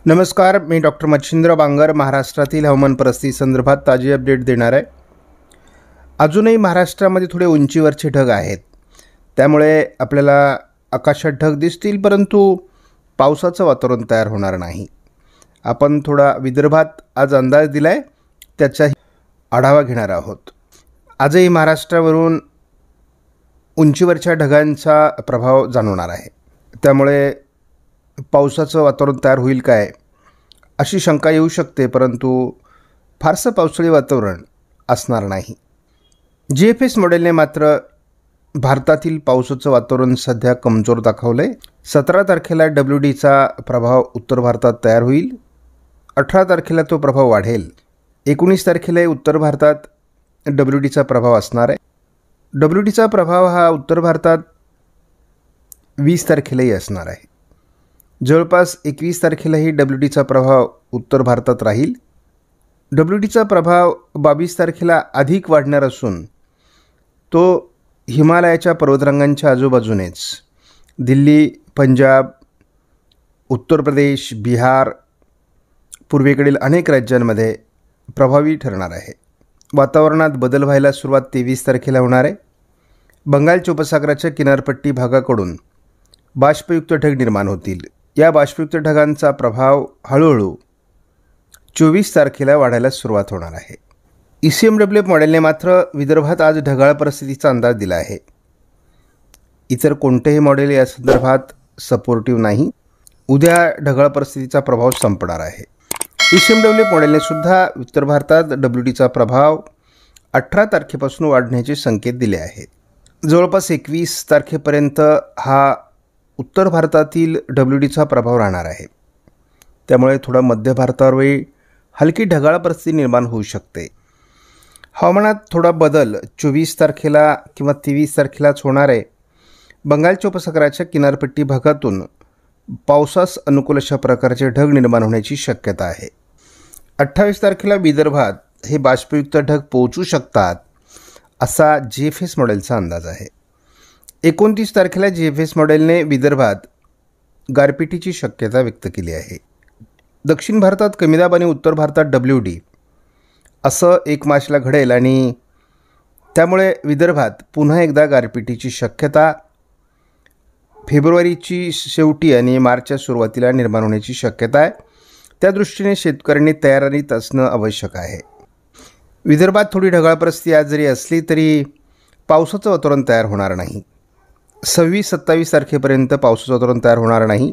नमस्कार, मी डॉक्टर मच्छिंद्र बांगर महाराष्ट्रातील हवामान परिस्थिती संदर्भात ताजी अपडेट देणार आहे। अजूनही महाराष्ट्रामध्ये थोडे उंचीवरचे ढग आहेत, त्यामुळे आपल्याला आकाशात ढग दिसतील, परंतु पावसाचं वातावरण तयार होणार नाही। आपण थोडा विदर्भात आज अंदाज दिलाय, त्याचाही आढावा घेणार आहोत। आजही महाराष्ट्रावरून उंचीवरच्या ढगांचा प्रभाव जाणवणार आहे, त्यामुळे पावसाचं वातावरण तयार होईल काय अशी शंका येऊ शकते, परंतु फारसं पावसाळी वातावरण असणार नाही। GFS मॉडेलने मात्र भारतातील पावसाचं वातावरण सध्या कमजोर दाखवले। 17 तारखेला WDचा प्रभाव उत्तर भारतात तयार होईल, 18 तारखेला तो प्रभाव वाढेल, 19 तारखेला उत्तर भारतात WDचा प्रभाव असणार आहे। WDचा प्रभाव हा उत्तर भारतात 20 तारखेलाही असणार आहे। जवळपास 21 तारखेलाही WDचा प्रभाव उत्तर भारतात राहील। WDचा प्रभाव 22 तारखेला अधिक वाढणार असून तो हिमालयाच्या पर्वतरांगांच्या आजूबाजूनेच दिल्ली, पंजाब, उत्तर प्रदेश, बिहार, पूर्वेकडील अनेक राज्यांमध्ये प्रभावी ठरणार आहे। वातावरणात बदल व्हायला सुरुवात 23 तारखेला होणार आहे। बंगालच्या उपसागराच्या किनारपट्टी भागाकडून बाष्पयुक्त ढग निर्माण होतील। या बाष्पयुक्त ढगांचा प्रभाव हळूहळू 24 तारखेला वाढायला सुरुवात होणार आहे। ECMWF मॉडेलने मात्र विदर्भात आज ढगाळ परिस्थितीचा अंदाज दिला आहे। इतर कोणतेही मॉडेल या संदर्भात सपोर्टिव्ह नाही। उद्या ढगाळ परिस्थितीचा प्रभाव संपणार आहे। ECMWF मॉडेलने सुद्धा उत्तर भारतात WDचा प्रभाव 18 तारखेपासून वाढण्याचे संकेत दिले आहेत। जवळपास 21 तारखेपर्यंत हा उत्तर भारतातील WDचा प्रभाव राहणार आहे, त्यामुळे थोडा मध्य भारतावरही हलकी ढगाळ परिस्थिती निर्माण होऊ शकते। हवामानात थोडा बदल 24 तारखेला किंवा 23 तारखेलाच होणार आहे। बंगालच्या उपसागराच्या किनारपट्टी भागातून पावसास अनुकूल अशा प्रकारचे ढग निर्माण होण्याची शक्यता आहे। 28 तारखेला विदर्भात हे बाष्पयुक्त ढग पोहोचू शकतात असा GFS मॉडेलचा अंदाज आहे। 29 तारखेला GFS मॉडेलने विदर्भात गारपिटीची शक्यता व्यक्त केली आहे। दक्षिण भारतात कमी दाब आणि उत्तर भारतात WD असं 1 मार्चला घडेल आणि त्यामुळे विदर्भात पुन्हा एकदा गारपिटीची शक्यता फेब्रुवारीची शेवटी आणि मार्चच्या सुरुवातीला निर्माण होण्याची शक्यता आहे। त्या दृष्टीने शेतकऱ्यांनी तयारीत असणं आवश्यक आहे। विदर्भात थोडी ढगाळ परिस्थिती आज जरी असली तरी पावसाचं वातावरण तयार होणार नाही। 26-27 तारखेपर्यंत पावसाचं वातावरण तयार होणार नाही।